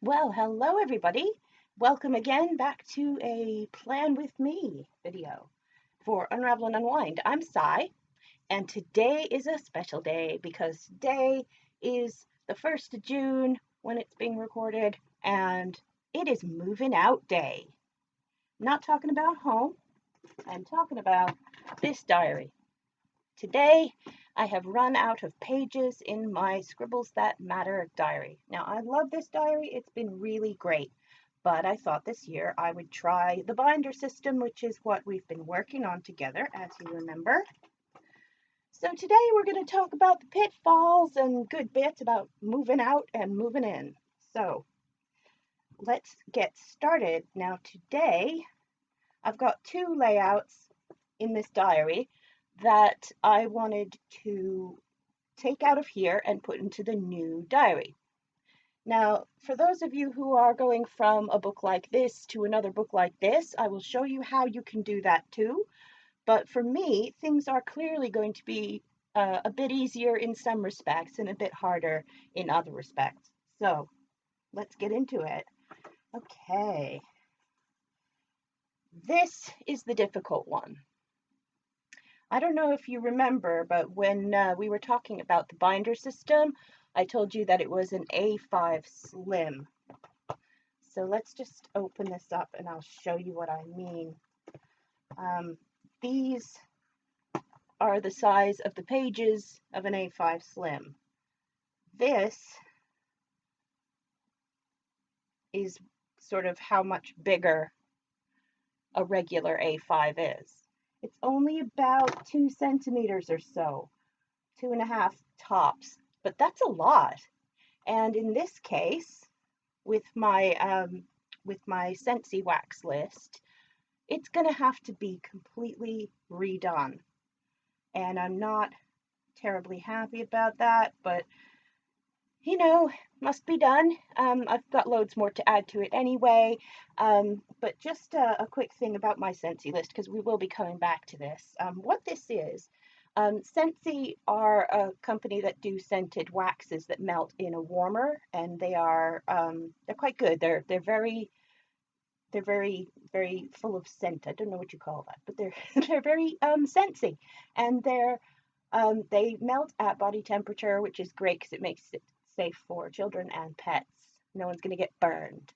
Well, hello everybody. Welcome again back to a Plan With Me video for Unravel and Unwind. I'm Sai, and today is a special day because today is the 1st of June when it's being recorded, and it is moving out day. I'm not talking about home, I'm talking about this diary. Today, I have run out of pages in my Scribbles That Matter diary. Now, I love this diary. It's been really great. But I thought this year I would try the binder system, which is what we've been working on together, as you remember. So today we're going to talk about the pitfalls and good bits about moving out and moving in. So let's get started. Now, today I've got two layouts in this diary that I wanted to take out of here and put into the new diary. Now, for those of you who are going from a book like this to another book like this, I will show you how you can do that too. But for me, things are clearly going to be a bit easier in some respects and a bit harder in other respects. So let's get into it. Okay. This is the difficult one. I don't know if you remember, but when we were talking about the binder system, I told you that it was an A5 Slim. So let's just open this up and I'll show you what I mean. These are the size of the pages of an A5 Slim. This is sort of how much bigger a regular A5 is. It's only about 2 centimeters or so, 2.5 tops, but that's a lot. And in this case, with my Scentsy wax list, it's going to have to be completely redone. And I'm not terribly happy about that, but you know, must be done. I've got loads more to add to it anyway. But just a quick thing about my Scentsy list, because we will be coming back to this. What this is, Scentsy are a company that do scented waxes that melt in a warmer, and they're quite good. They're very very full of scent. I don't know what you call that, but they're very scentsy, and they melt at body temperature, which is great because it makes it safe for children and pets. No one's going to get burned.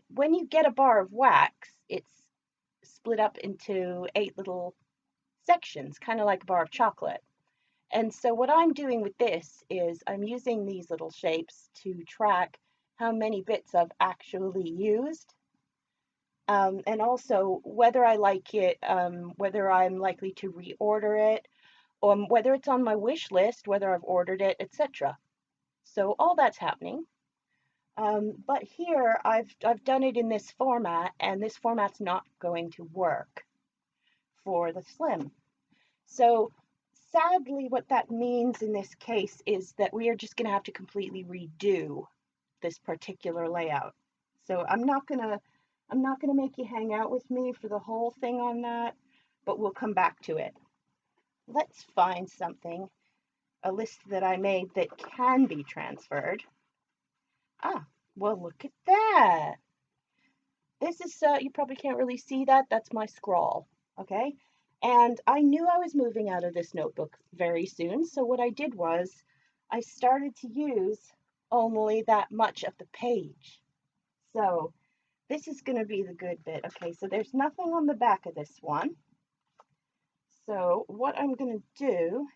When you get a bar of wax, it's split up into 8 little sections, kind of like a bar of chocolate. And so what I'm doing with this is I'm using these little shapes to track how many bits I've actually used. And also whether I like it, whether I'm likely to reorder it, whether it's on my wish list, whether I've ordered it, etc. So all that's happening. But here I've done it in this format, and this format's not going to work for the Slim. So sadly, what that means in this case is that we are just going to have to completely redo this particular layout. So I'm not gonna make you hang out with me for the whole thing on that, but we'll come back to it. Let's find something, a list that I made that can be transferred. Well, look at that. This is, you probably can't really see that. That's my scrawl, okay? And I knew I was moving out of this notebook very soon, so what I did was I started to use only that much of the page. So this is going to be the good bit. Okay, so there's nothing on the back of this one. So what I'm going to do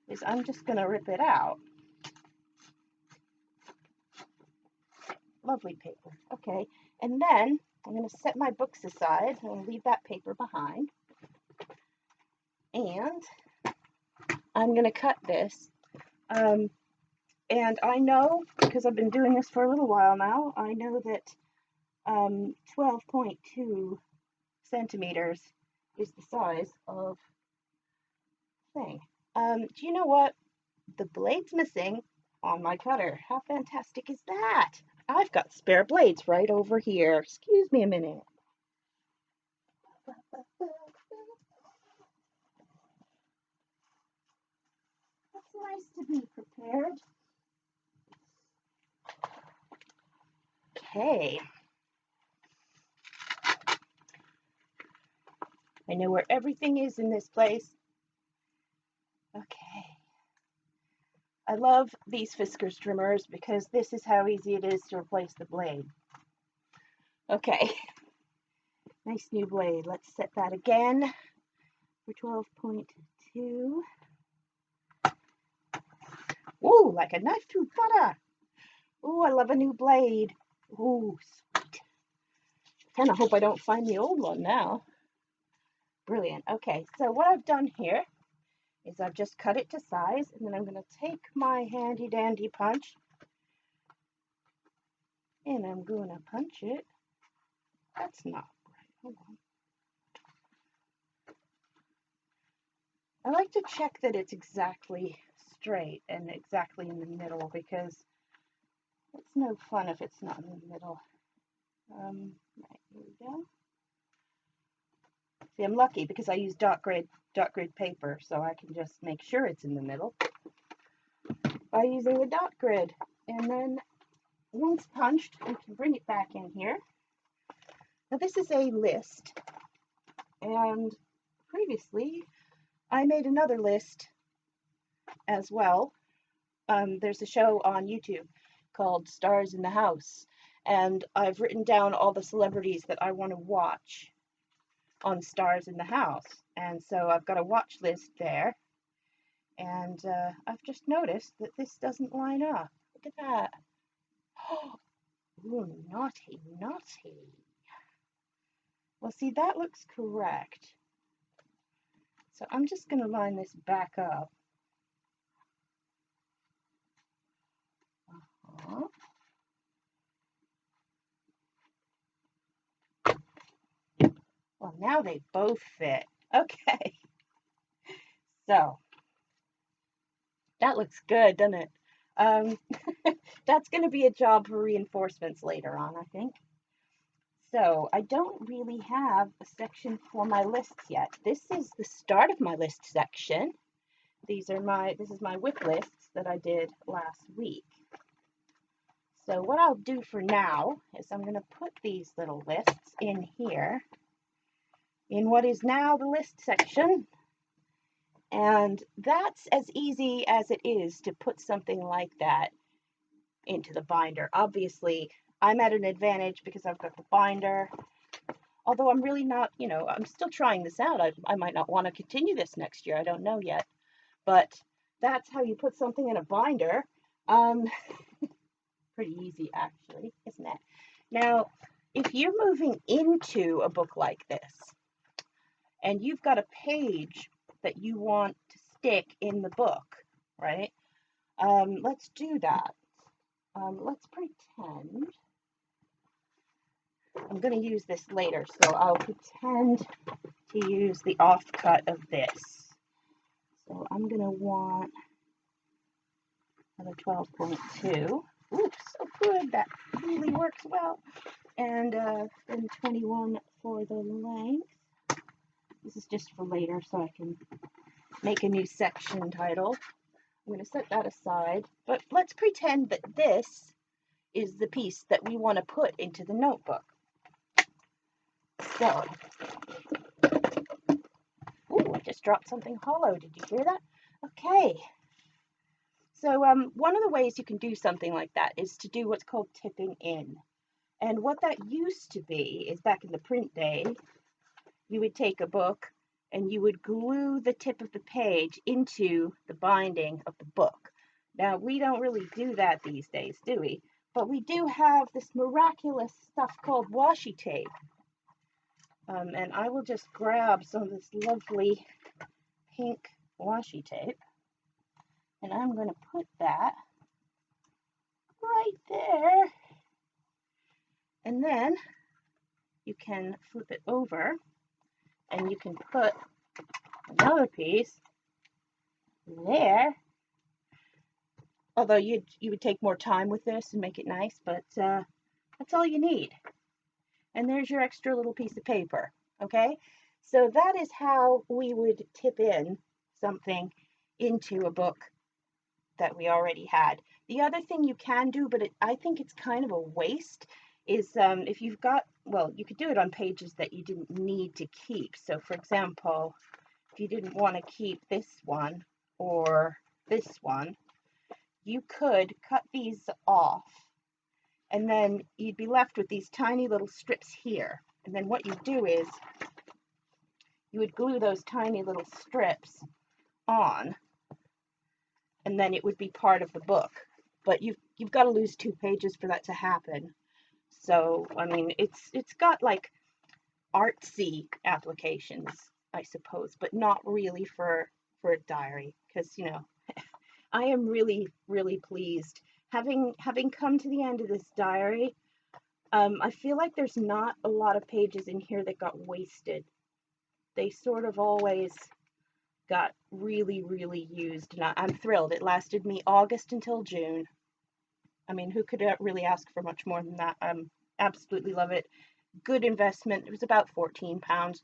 is I'm just going to rip it out. Lovely paper. Okay, and then I'm going to set my books aside. I'm going to leave that paper behind. And I'm going to cut this. And I know, because I've been doing this for a little while now, I know that 12.2 centimeters is the size of thing. Do you know what? The blade's missing on my cutter. How fantastic is that? I've got spare blades right over here. Excuse me a minute. It's nice to be prepared. Okay. I know where everything is in this place. Okay. I love these Fiskars trimmers because this is how easy it is to replace the blade. Okay. Nice new blade. Let's set that again for 12.2. Ooh, like a knife through butter. Ooh, I love a new blade. Ooh, sweet. Kind of hope I don't find the old one now. Brilliant. Okay, so what I've done here is I've just cut it to size, and then I'm going to take my handy dandy punch and I'm going to punch it. That's not right. Hold on. I like to check that it's exactly straight and exactly in the middle, because it's no fun if it's not in the middle. Right, here we go. See, I'm lucky because I use dot grid paper, so I can just make sure it's in the middle by using the dot grid. And then once punched, we can bring it back in here. Now this is a list, and previously I made another list as well. There's a show on YouTube called Stars in the House, and I've written down all the celebrities that I want to watch on Stars in the House, and so I've got a watch list there, and I've just noticed that this doesn't line up. Look at that. Ooh, naughty, naughty. Well, see, that looks correct. So I'm just going to line this back up. Well, now they both fit. Okay. So that looks good, doesn't it? That's going to be a job for reinforcements later on, I think. So I don't really have a section for my lists yet. This is the start of my list section. This is my whip lists that I did last week. So what I'll do for now is I'm going to put these little lists in here, in what is now the list section. And that's as easy as it is to put something like that into the binder. Obviously, I'm at an advantage because I've got the binder. Although I'm really not, I'm still trying this out. I might not want to continue this next year. I don't know yet. But that's how you put something in a binder. Pretty easy, actually, isn't it? Now, if you're moving into a book like this, and you've got a page that you want to stick in the book, right? Let's do that. Let's pretend. I'm going to use this later, so I'll pretend to use the offcut of this. So I'm going to want another 12.2. Ooh, so good. That really works well. And then 21 for the length. This is just for later, so I can make a new section title. I'm going to set that aside. But let's pretend that this is the piece that we want to put into the notebook. So, ooh, I just dropped something hollow. Did you hear that? Okay. So one of the ways you can do something like that is to do what's called tipping in. And what that used to be is, back in the print day, you would take a book and you would glue the tip of the page into the binding of the book. Now, we don't really do that these days, do we? But we do have this miraculous stuff called washi tape. And I will just grab some of this lovely pink washi tape, and I'm going to put that right there. And then you can flip it over, and you can put another piece there. Although you would take more time with this and make it nice, but that's all you need. And there's your extra little piece of paper, okay? So that is how we would tip in something into a book that we already had. The other thing you can do, but I think it's kind of a waste, is if you've got, well, you could do it on pages that you didn't need to keep. So for example, if you didn't want to keep this one or this one, you could cut these off, and then you'd be left with these tiny little strips here. And then what you do is you would glue those tiny little strips on, and then it would be part of the book. But you've got to lose 2 pages for that to happen. So I mean, it's got like artsy applications, I suppose, but not really for a diary, because you know, I am really pleased having come to the end of this diary. I feel like there's not a lot of pages in here that got wasted. They sort of always got really used, and I'm thrilled. It lasted me August until June. I mean, who could really ask for much more than that? Absolutely love it. Good investment. It was about £14.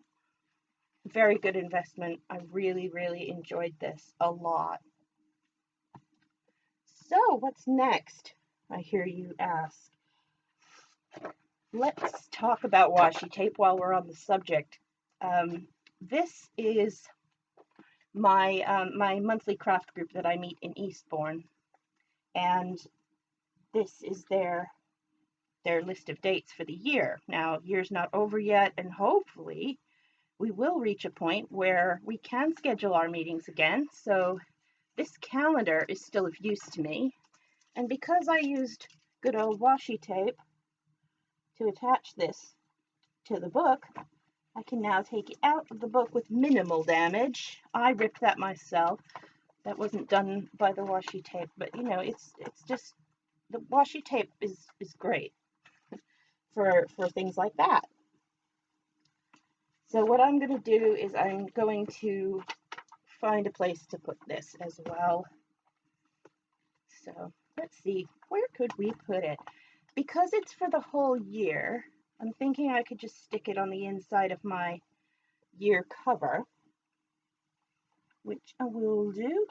Very good investment. I really enjoyed this a lot. So what's next, I hear you ask? Let's talk about washi tape while we're on the subject. This is my my monthly craft group that I meet in Eastbourne, and this is their list of dates for the year. Now, year's not over yet, and hopefully we will reach a point where we can schedule our meetings again. So this calendar is still of use to me, and because I used good old washi tape to attach this to the book, I can now take it out of the book with minimal damage. I ripped that myself. That wasn't done by the washi tape, but you know, it's just, the washi tape is great for things like that. So what I'm going to do is I'm going to find a place to put this as well. So let's see, where could we put it? Because it's for the whole year, I'm thinking I could just stick it on the inside of my year cover, which I will do.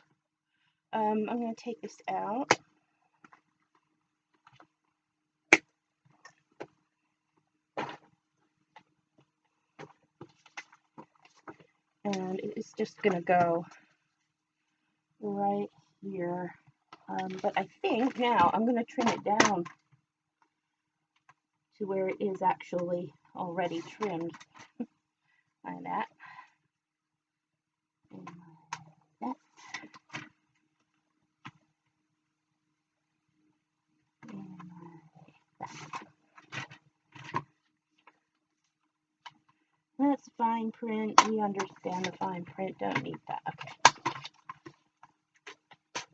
I'm going to take this out. And it's just going to go right here. But I think now I'm going to trim it down to where it is actually already trimmed. Like that. And that. And that. That's fine print. We understand the fine print. Don't need that. Okay.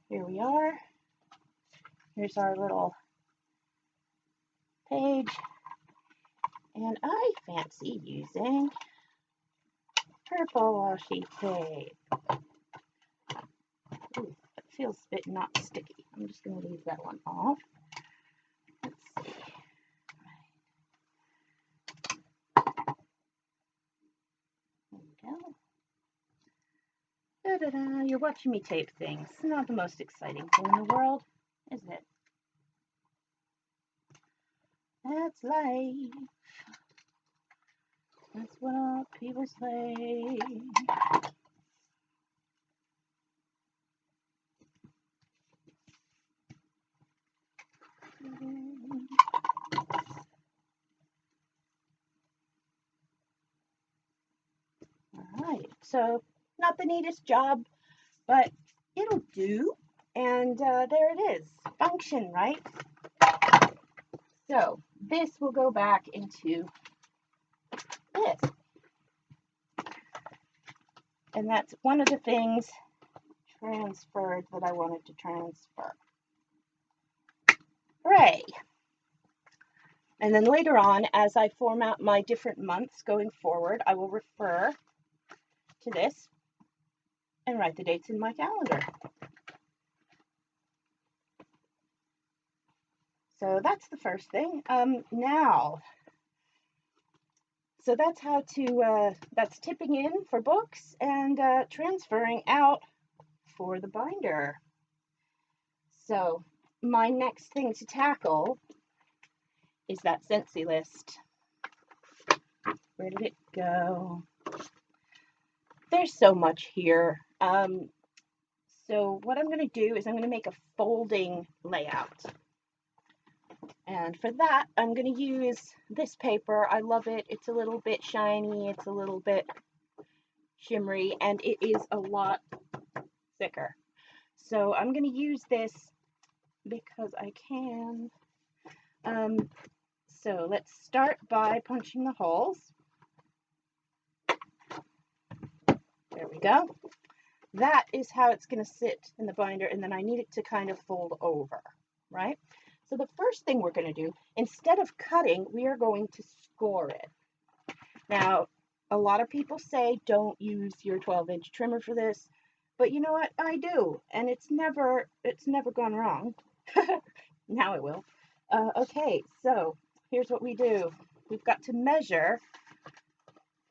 Here we are. Here's our little page. And I fancy using purple washi tape. Ooh, it feels a bit not sticky. I'm just going to leave that one off. Let's see. There we go. Da-da-da. You're watching me tape things. Not the most exciting thing in the world, is it? That's life. That's what all people say. Alright, so not the neatest job, but it'll do. And there it is. Function, right? So this will go back into this. And that's one of the things transferred that I wanted to transfer. Hooray! And then later on, as I format my different months going forward, I will refer to this and write the dates in my calendar. So that's the first thing. Now, so that's how to, that's tipping in for books and transferring out for the binder. So my next thing to tackle is that Scentsy list. Where did it go? There's so much here. So what I'm going to do is I'm going to make a folding layout. And for that, I'm going to use this paper. I love it. It's a little bit shiny. It's a little bit shimmery, and it is a lot thicker. So I'm going to use this because I can. So let's start by punching the holes. There we go. That is how it's going to sit in the binder, and then I need it to kind of fold over, right? So the first thing we're going to do, instead of cutting, we are going to score it. Now, a lot of people say don't use your 12-inch trimmer for this, but you know what? I do, and it's never gone wrong. Now it will. Okay, so here's what we do. We've got to measure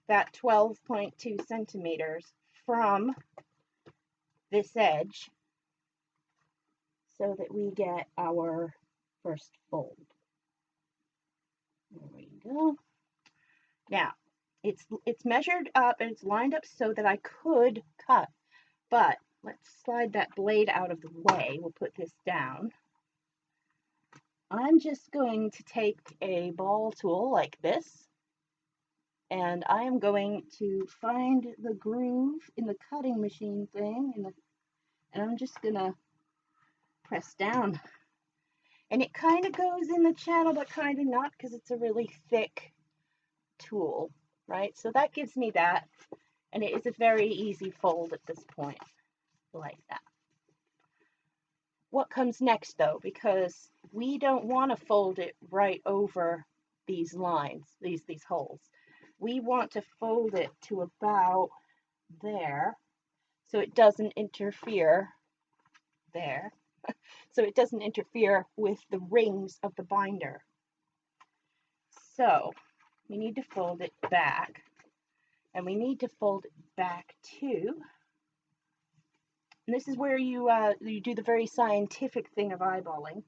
that 12.2 centimeters from this edge so that we get our first fold. There we go. Now, it's measured up and it's lined up so that I could cut, but let's slide that blade out of the way. We'll put this down. I'm just going to take a ball tool like this, and I am going to find the groove in the cutting machine thing, and I'm just gonna press down. And it kind of goes in the channel, but kind of not, because it's a really thick tool, right? So that gives me that, and it is a very easy fold at this point, like that. What comes next, though, because we don't want to fold it right over these lines, these holes. We want to fold it to about there, so it doesn't interfere there. So it doesn't interfere with the rings of the binder. So we need to fold it back, and we need to fold it back too. And this is where you do the very scientific thing of eyeballing.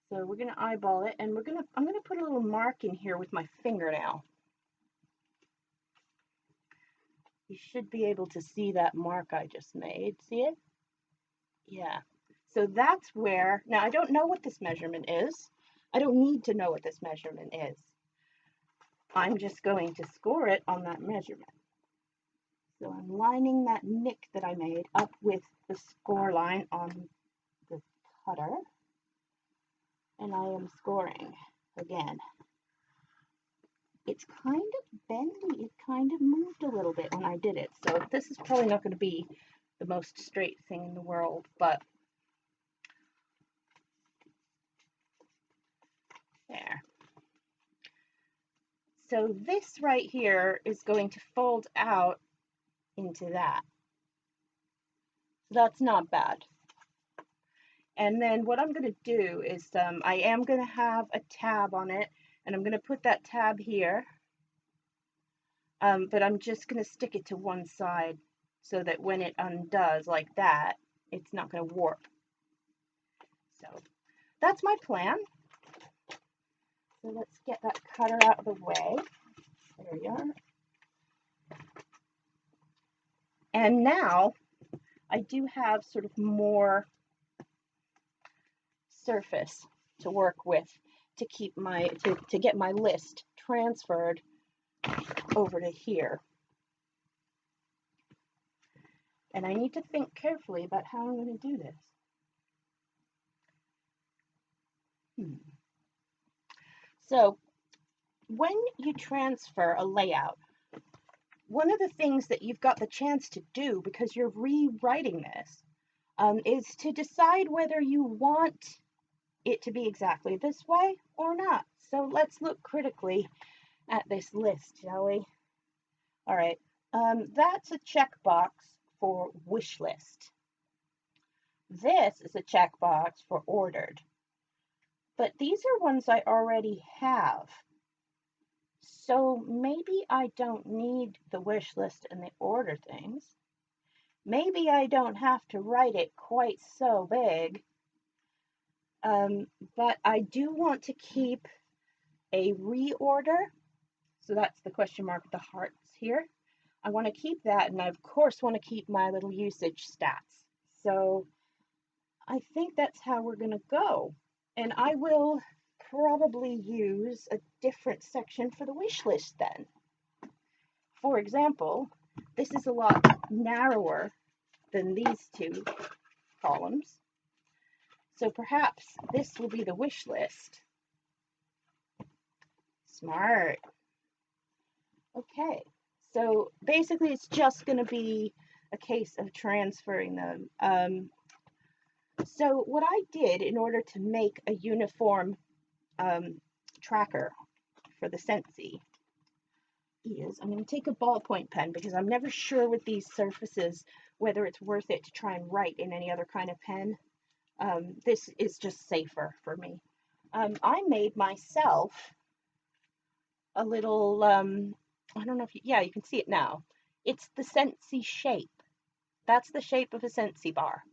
So we're going to eyeball it, and I'm going to put a little mark in here with my fingernail. You should be able to see that mark I just made. See it? Yeah. So that's where, now I don't know what this measurement is. I don't need to know what this measurement is. I'm just going to score it on that measurement. So I'm lining that nick that I made up with the score line on the cutter, and I am scoring again. It's kind of bendy. It kind of moved a little bit when I did it. So this is probably not going to be the most straight thing in the world, but there. So this right here is going to fold out into that. That's not bad. And then what I'm going to do is I am going to have a tab on it, and I'm going to put that tab here, but I'm just going to stick it to one side so that when it undoes like that, it's not going to warp. So that's my plan. So let's get that cutter out of the way. There we are. And now I do have sort of more surface to work with to keep my to get my list transferred over to here. And I need to think carefully about how I'm going to do this. So when you transfer a layout, one of the things that you've got the chance to do, because you're rewriting this, is to decide whether you want it to be exactly this way or not. So let's look critically at this list, shall we? All right, that's a checkbox for wish list. This is a checkbox for ordered. But these are ones I already have. So maybe I don't need the wish list and the order things. Maybe I don't have to write it quite so big. But I do want to keep a reorder. So that's the question mark with the hearts here. I want to keep that, and I of course want to keep my little usage stats. So I think that's how we're going to go. And I will probably use a different section for the wish list then. For example, this is a lot narrower than these two columns. So perhaps this will be the wish list. Smart. Okay, so basically it's just going to be a case of transferring them. So what I did in order to make a uniform tracker for the Scentsy is I'm going to take a ballpoint pen because I'm never sure with these surfaces whether it's worth it to try and write in any other kind of pen. This is just safer for me. I made myself a little, I don't know if you can see it now. It's the Scentsy shape. That's the shape of a Scentsy bar.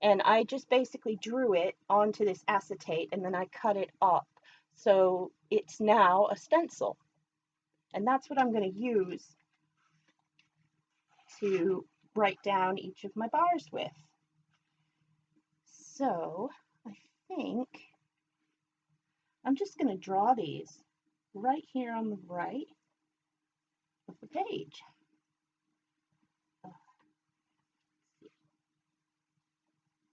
And I just basically drew it onto this acetate and then I cut it up. So it's now a stencil. And that's what I'm going to use to write down each of my bars with. So I think I'm just going to draw these right here on the right of the page.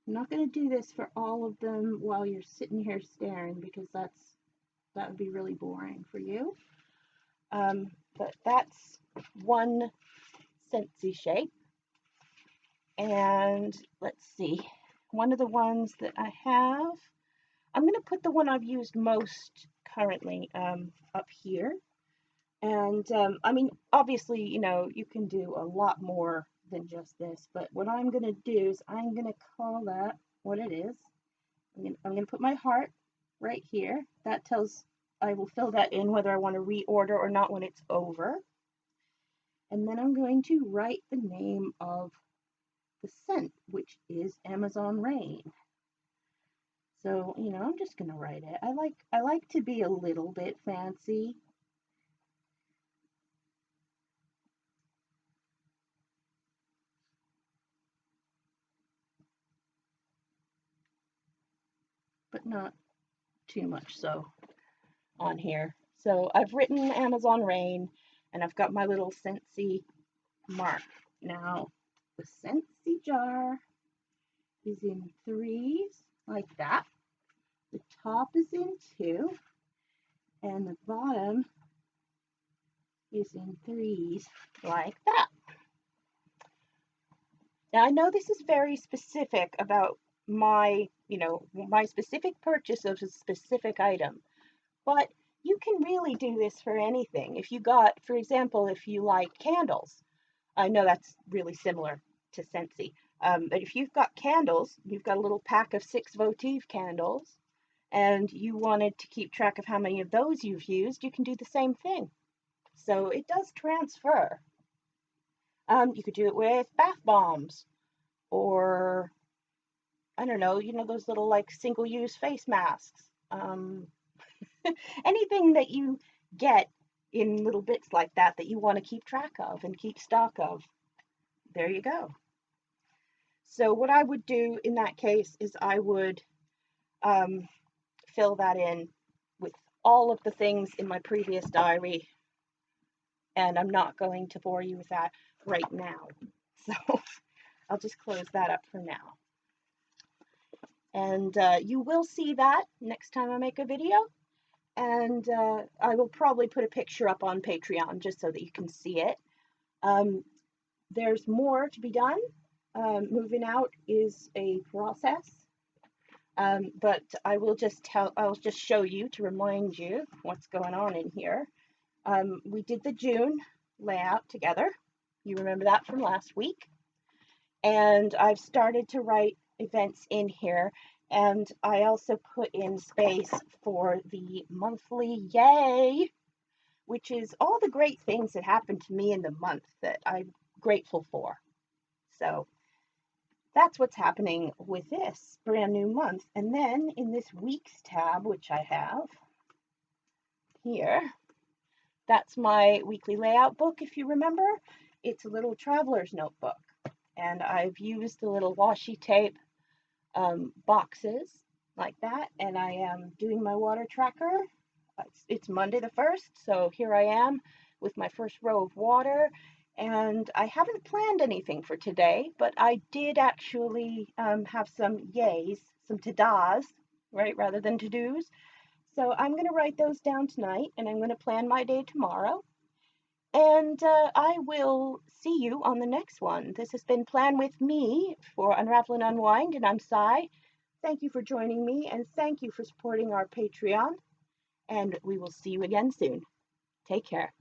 I'm not going to do this for all of them while you're sitting here staring because that would be really boring for you. But that's one Scentsy shape. And let's see, one of the ones that I have, I'm going to put the one I've used most currently up here. And I mean, obviously, you know, you can do a lot more than just this, but what I'm going to do is I'm going to call that what it is. I'm going to put my heart right here. That tells, I will fill that in whether I want to reorder or not when it's over. And then I'm going to write the name of the scent, which is Amazon Rain. So, you know, I'm just going to write it. I like to be a little bit fancy. But not too much so on here. So I've written Amazon Rain and I've got my little Scentsy mark. Now the Scentsy jar is in 3s like that. The top is in 2 and the bottom is in 3s like that. Now I know this is very specific about my, you know, my specific purchase of a specific item, but you can really do this for anything. If you got, for example, if you like candles, I know that's really similar to Scentsy, but if you've got candles, you've got a little pack of 6 votive candles, and you wanted to keep track of how many of those you've used, you can do the same thing. So it does transfer. You could do it with bath bombs, or I don't know, you know, those little like single-use face masks. Anything that you get in little bits like that that you want to keep track of and keep stock of. There you go. So what I would do in that case is I would fill that in with all of the things in my previous diary, and I'm not going to bore you with that right now. So I'll just close that up for now. And you will see that next time I make a video. And I will probably put a picture up on Patreon just so that you can see it. There's more to be done. Moving out is a process, but I'll just show you to remind you what's going on in here. We did the June layout together. You remember that from last week. And I've started to write events in here. And I also put in space for the monthly yay, which is all the great things that happened to me in the month that I'm grateful for. So that's what's happening with this brand new month. And then in this week's tab, which I have here, that's my weekly layout book, if you remember. It's a little traveler's notebook. And I've used the little washi tape boxes like that. And I am doing my water tracker. It's Monday the 1st, so here I am with my first row of water. And I haven't planned anything for today, but I did actually have some yays, some to-dos, right, rather than to-dos. So I'm going to write those down tonight, and I'm going to plan my day tomorrow. And I will see you on the next one. This has been Plan With Me for Unravel and Unwind, and I'm Sai. Thank you for joining me, and thank you for supporting our Patreon. And we will see you again soon. Take care.